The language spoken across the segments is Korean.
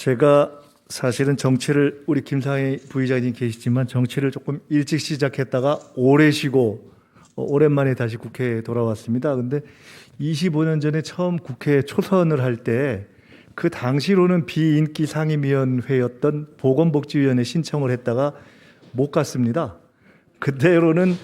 제가 사실은 정치를 우리 김상희 부의장님 계시지만 정치를 조금 일찍 시작했다가 오래 쉬고 오랜만에 다시 국회에 돌아왔습니다. 근데 25년 전에 처음 국회에 초선을 할 때 그 당시로는 비인기 상임위원회였던 보건복지위원회 신청을 했다가 못 갔습니다. 그때로는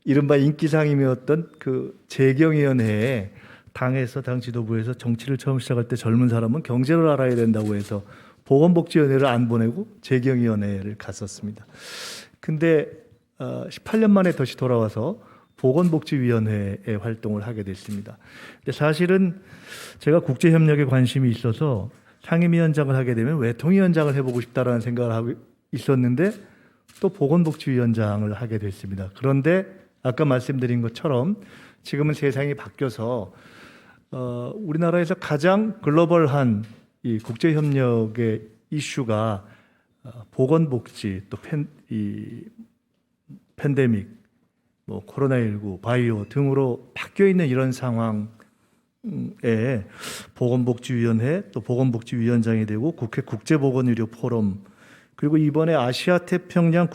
이른바 인기 상임위였던 그 재경위원회에 당에서 당 지도부에서 정치를 처음 시작할 때 젊은 사람은 경제를 알아야 된다고 해서 보건복지위원회를 안 보내고 재경위원회를 갔었습니다. 근데 18년 만에 다시 돌아와서 보건복지위원회의 활동을 하게 됐습니다. 근데 사실은 제가 국제협력에 관심이 있어서 상임위원장을 하게 되면 외통위원장을 해보고 싶다라는 생각을 하고 있었는데 또 보건복지위원장을 하게 됐습니다. 그런데 아까 말씀드린 것처럼 지금은 세상이 바뀌어서 우리나라에서 가장 글로벌한 이 국제협력의 이슈가 보건복지 또 팬데믹 뭐 코로나19 바이오 등으로 바뀌어 있는 이런 상황에 보건복지위원회 또 보건복지위원장이 되고 국회 국제보건의료 포럼 그리고 이번에 아시아 태평양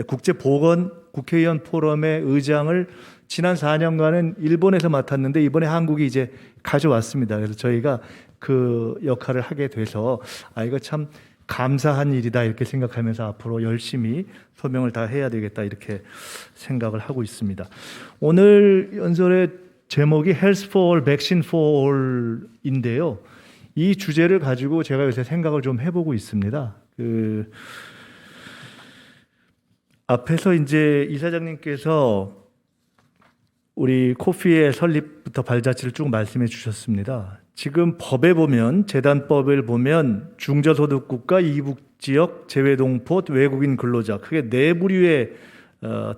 국제보건 국회의원 포럼의 의장을 지난 4년간은 일본에서 맡았는데 이번에 한국이 이제 가져왔습니다. 그래서 저희가 그 역할을 하게 돼서 이거 참 감사한 일이다 이렇게 생각하면서 앞으로 열심히 소명을 다 해야 되겠다 이렇게 생각을 하고 있습니다. 오늘 연설의 제목이 Health for All, Vaccine for All인데요. 이 주제를 가지고 제가 요새 생각을 좀 해보고 있습니다. 앞에서 이제 이사장님께서 우리 코피의 설립부터 발자취를 쭉 말씀해 주셨습니다. 지금 법에 보면 재단법을 보면 중저소득국가, 이북지역, 재외동포, 외국인 근로자 크게 네 부류의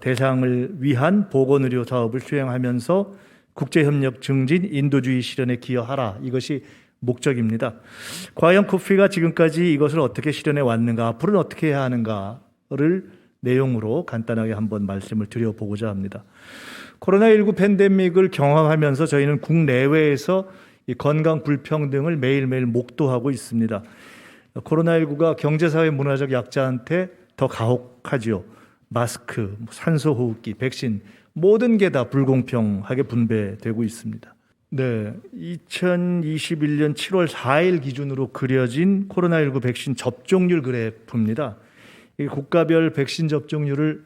대상을 위한 보건의료 사업을 수행하면서 국제협력 증진, 인도주의 실현에 기여하라. 이것이 목적입니다. 과연 코피가 지금까지 이것을 어떻게 실현해 왔는가, 앞으로는 어떻게 해야 하는가를 내용으로 간단하게 한번 말씀을 드려보고자 합니다. 코로나19 팬데믹을 경험하면서 저희는 국내외에서 이 건강 불평등을 매일매일 목도하고 있습니다. 코로나19가 경제사회 문화적 약자한테 더 가혹하지요. 마스크, 산소호흡기, 백신 모든 게 다 불공평하게 분배되고 있습니다. 네, 2021년 7월 4일 기준으로 그려진 코로나19 백신 접종률 그래프입니다. 이 국가별 백신 접종률을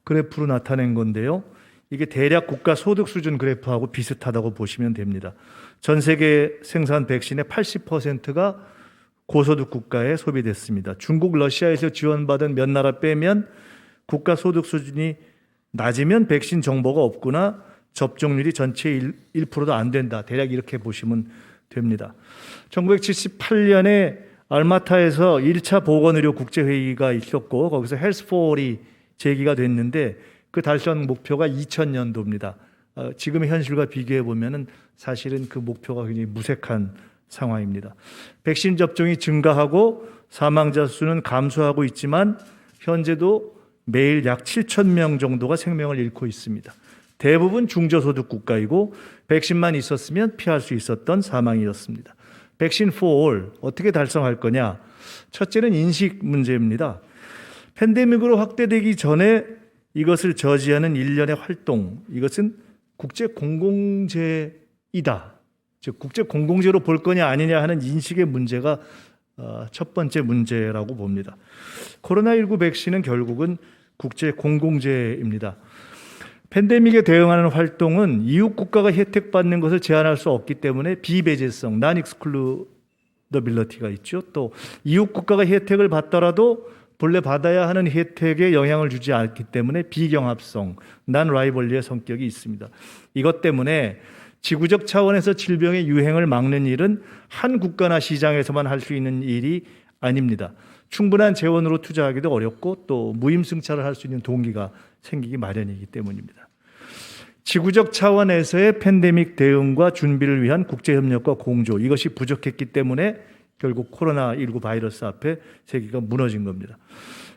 그래프로 나타낸 건데요. 이게 대략 국가 소득 수준 그래프하고 비슷하다고 보시면 됩니다. 전 세계 생산 백신의 80%가 고소득 국가에 소비됐습니다. 중국, 러시아에서 지원받은 몇 나라 빼면 국가 소득 수준이 낮으면 백신 정보가 없거나 접종률이 전체의 1%도 안 된다. 대략 이렇게 보시면 됩니다. 1978년에 알마타에서 1차 보건의료 국제회의가 있었고 거기서 헬스포얼이 제기가 됐는데 그 달성 목표가 2000년도입니다. 지금의 현실과 비교해 보면은 사실은 그 목표가 굉장히 무색한 상황입니다. 백신 접종이 증가하고 사망자 수는 감소하고 있지만 현재도 매일 약 7,000명 정도가 생명을 잃고 있습니다. 대부분 중저소득 국가이고 백신만 있었으면 피할 수 있었던 사망이었습니다. 백신 for all 어떻게 달성할 거냐? 첫째는 인식 문제입니다. 팬데믹으로 확대되기 전에 이것을 저지하는 일련의 활동, 이것은 국제 공공재이다. 즉 국제 공공재로 볼 거냐 아니냐 하는 인식의 문제가 첫 번째 문제라고 봅니다. 코로나19 백신은 결국은 국제 공공재입니다. 팬데믹에 대응하는 활동은 이웃 국가가 혜택받는 것을 제한할 수 없기 때문에 비배제성, non-excludability가 있죠. 또 이웃 국가가 혜택을 받더라도 본래 받아야 하는 혜택에 영향을 주지 않기 때문에 비경합성, non-rivalry의 성격이 있습니다. 이것 때문에 지구적 차원에서 질병의 유행을 막는 일은 한 국가나 시장에서만 할 수 있는 일이 아닙니다. 충분한 재원으로 투자하기도 어렵고 또 무임승차를 할 수 있는 동기가 생기기 마련이기 때문입니다. 지구적 차원에서의 팬데믹 대응과 준비를 위한 국제협력과 공조, 이것이 부족했기 때문에 결국 코로나19 바이러스 앞에 세계가 무너진 겁니다.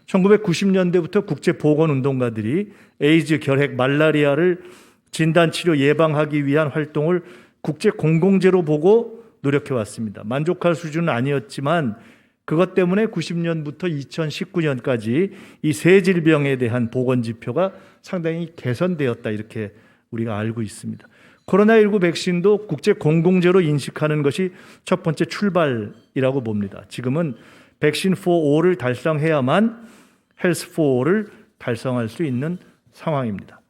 1990년대부터 국제보건운동가들이 에이즈, 결핵, 말라리아를 진단, 치료, 예방하기 위한 활동을 국제 공공재로 보고 노력해 왔습니다. 만족할 수준은 아니었지만 그것 때문에 90년부터 2019년까지 이 세 질병에 대한 보건 지표가 상당히 개선되었다, 이렇게 우리가 알고 있습니다. 코로나19 백신도 국제 공공재로 인식하는 것이 첫 번째 출발이라고 봅니다. 지금은 백신 for all을 달성해야만 헬스 for all을 달성할 수 있는 상황입니다.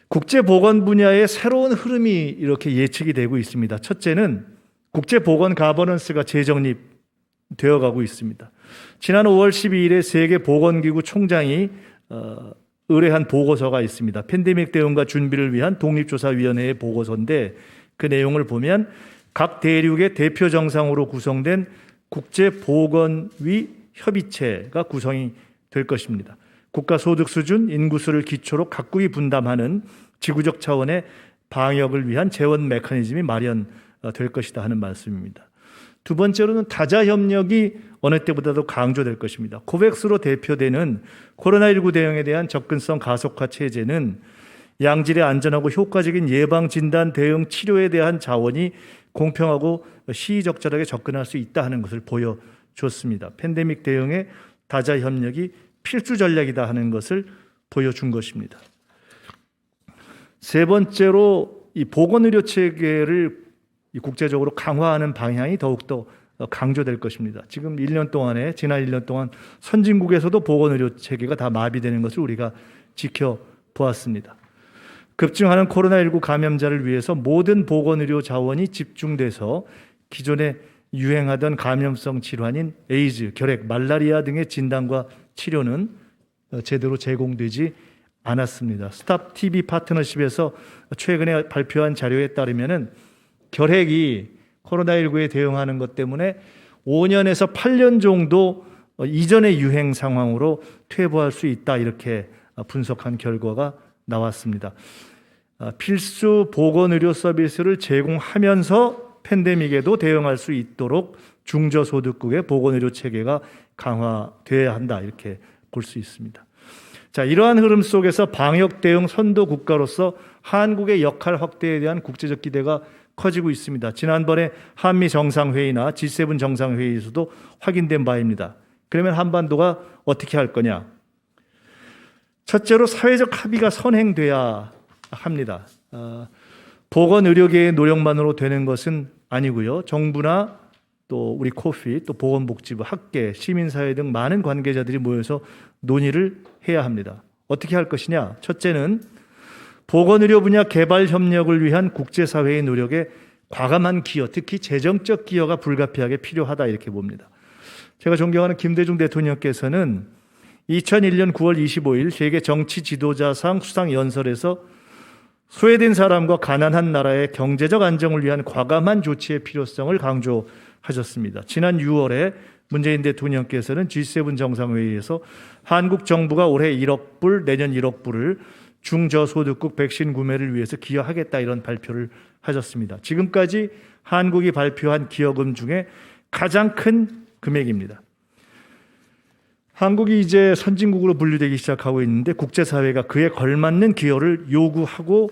국제보건 분야의 새로운 흐름이 이렇게 예측이 되고 있습니다. 첫째는 국제보건 가버넌스가 재정립되어 가고 있습니다. 지난 5월 12일에 세계보건기구 총장이 의뢰한 보고서가 있습니다. 팬데믹 대응과 준비를 위한 독립조사위원회의 보고서인데 그 내용을 보면 각 대륙의 대표 정상으로 구성된 국제보건위 협의체가 구성이 될 것입니다. 국가 소득 수준, 인구수를 기초로 각국이 분담하는 지구적 차원의 방역을 위한 재원 메커니즘이 마련될 것이다 하는 말씀입니다. 두 번째로는 다자 협력이 어느 때보다도 강조될 것입니다. 코백스로 대표되는 코로나19 대응에 대한 접근성 가속화 체제는 양질의 안전하고 효과적인 예방, 진단, 대응, 치료에 대한 자원이 공평하고 시의적절하게 접근할 수 있다 하는 것을 보여줬습니다. 팬데믹 대응에 다자 협력이 필수 전략이다 하는 것을 보여준 것입니다. 세 번째로 이 보건의료 체계를 국제적으로 강화하는 방향이 더욱더 강조될 것입니다. 지금 지난 1년 동안 선진국에서도 보건의료 체계가 다 마비되는 것을 우리가 지켜보았습니다. 급증하는 코로나19 감염자를 위해서 모든 보건의료 자원이 집중돼서 기존에 유행하던 감염성 질환인 에이즈, 결핵, 말라리아 등의 진단과 치료는 제대로 제공되지 않았습니다. 스탑 TB 파트너십에서 최근에 발표한 자료에 따르면 결핵이 코로나19에 대응하는 것 때문에 5년에서 8년 정도 이전의 유행 상황으로 퇴보할 수 있다, 이렇게 분석한 결과가 나왔습니다. 필수 보건의료 서비스를 제공하면서 팬데믹에도 대응할 수 있도록 중저소득국의 보건의료 체계가 강화돼야 한다, 이렇게 볼 수 있습니다. 자, 이러한 흐름 속에서 방역 대응 선도 국가로서 한국의 역할 확대에 대한 국제적 기대가 커지고 있습니다. 지난번에 한미 정상회의나 G7 정상회의에서도 확인된 바입니다. 그러면 한반도가 어떻게 할 거냐? 첫째로 사회적 합의가 선행돼야 합니다. 보건의료계의 노력만으로 되는 것은 아니고요. 정부나 또 우리 코피, 또 보건복지부, 학계, 시민사회 등 많은 관계자들이 모여서 논의를 해야 합니다. 어떻게 할 것이냐? 첫째는 보건의료 분야 개발 협력을 위한 국제사회의 노력에 과감한 기여, 특히 재정적 기여가 불가피하게 필요하다, 이렇게 봅니다. 제가 존경하는 김대중 대통령께서는 2001년 9월 25일 세계 정치 지도자상 수상 연설에서 소외된 사람과 가난한 나라의 경제적 안정을 위한 과감한 조치의 필요성을 강조하셨습니다. 지난 6월에 문재인 대통령께서는 G7 정상회의에서 한국 정부가 올해 1억 불, 내년 1억 불을 중저소득국 백신 구매를 위해서 기여하겠다, 이런 발표를 하셨습니다. 지금까지 한국이 발표한 기여금 중에 가장 큰 금액입니다. 한국이 이제 선진국으로 분류되기 시작하고 있는데 국제사회가 그에 걸맞는 기여를 요구하고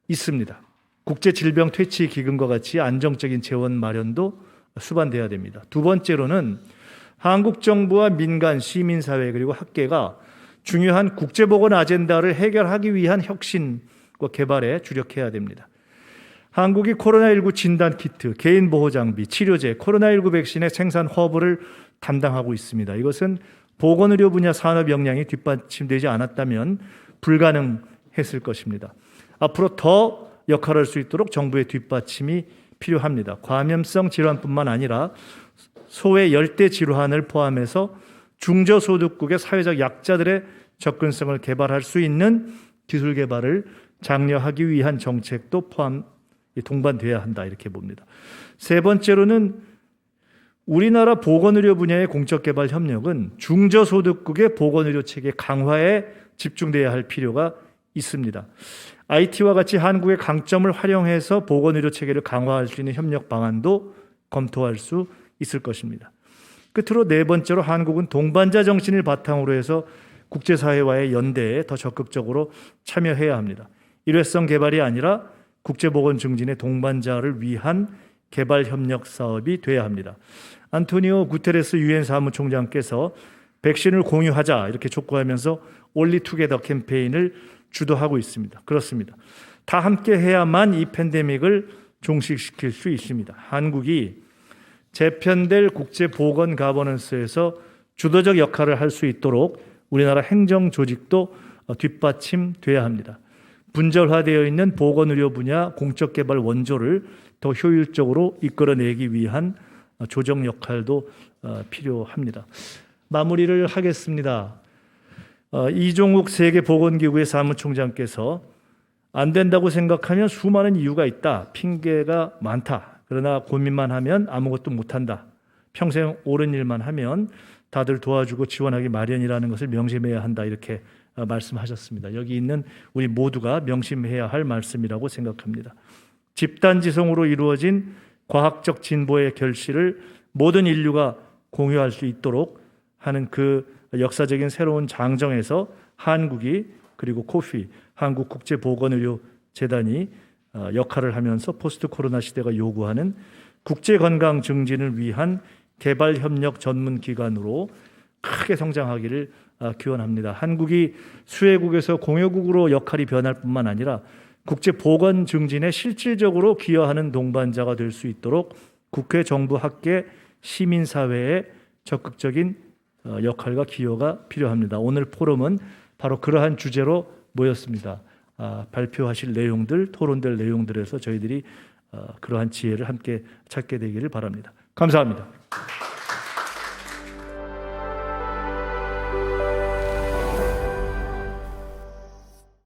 있습니다. 국제질병퇴치기금과 같이 안정적인 재원 마련도 수반돼야 됩니다. 두 번째로는 한국 정부와 민간, 시민사회 그리고 학계가 중요한 국제보건 아젠다를 해결하기 위한 혁신과 개발에 주력해야 됩니다. 한국이 코로나19 진단키트, 개인보호장비, 치료제, 코로나19 백신의 생산 허브를 담당하고 있습니다. 이것은 보건의료 분야 산업 역량이 뒷받침되지 않았다면 불가능했을 것입니다. 앞으로 더 역할할 수 있도록 정부의 뒷받침이 필요합니다. 감염성 질환뿐만 아니라 소외 열대 질환을 포함해서 중저소득국의 사회적 약자들의 접근성을 개발할 수 있는 기술 개발을 장려하기 위한 정책도 동반돼야 한다, 이렇게 봅니다. 세 번째로는 우리나라 보건의료 분야의 공적개발 협력은 중저소득국의 보건의료 체계 강화에 집중돼야 할 필요가 있습니다. IT와 같이 한국의 강점을 활용해서 보건의료 체계를 강화할 수 있는 협력 방안도 검토할 수 있을 것입니다. 끝으로 네 번째로 한국은 동반자 정신을 바탕으로 해서 국제사회와의 연대에 더 적극적으로 참여해야 합니다. 일회성 개발이 아니라 국제보건 증진의 동반자를 위한 개발 협력 사업이 돼야 합니다. 안토니오 구테레스 유엔 사무총장께서 백신을 공유하자 이렇게 촉구하면서 올리 투게더 캠페인을 주도하고 있습니다. 그렇습니다. 다 함께 해야만 이 팬데믹을 종식시킬 수 있습니다. 한국이 재편될 국제보건 가버넌스에서 주도적 역할을 할 수 있도록 우리나라 행정 조직도 뒷받침돼야 합니다. 분절화되어 있는 보건의료 분야 공적개발 원조를 더 효율적으로 이끌어내기 위한 조정 역할도 필요합니다. 마무리를 하겠습니다. 이종욱 세계보건기구의 사무총장께서 안 된다고 생각하면 수많은 이유가 있다. 핑계가 많다. 그러나 고민만 하면 아무것도 못한다. 평생 옳은 일만 하면 다들 도와주고 지원하기 마련이라는 것을 명심해야 한다. 이렇게 말씀하셨습니다. 여기 있는 우리 모두가 명심해야 할 말씀이라고 생각합니다. 집단지성으로 이루어진 과학적 진보의 결실을 모든 인류가 공유할 수 있도록 하는 그 역사적인 새로운 장정에서 한국이 그리고 코피 한국국제보건의료재단이 역할을 하면서 포스트 코로나 시대가 요구하는 국제건강 증진을 위한 개발협력 전문기관으로 크게 성장하기를 기원합니다. 한국이 수혜국에서 공여국으로 역할이 변할 뿐만 아니라 국제보건 증진에 실질적으로 기여하는 동반자가 될 수 있도록 국회, 정부, 학계, 시민사회의 적극적인 역할과 기여가 필요합니다. 오늘 포럼은 바로 그러한 주제로 모였습니다. 발표하실 내용들, 토론될 내용들에서 저희들이 그러한 지혜를 함께 찾게 되기를 바랍니다. 감사합니다.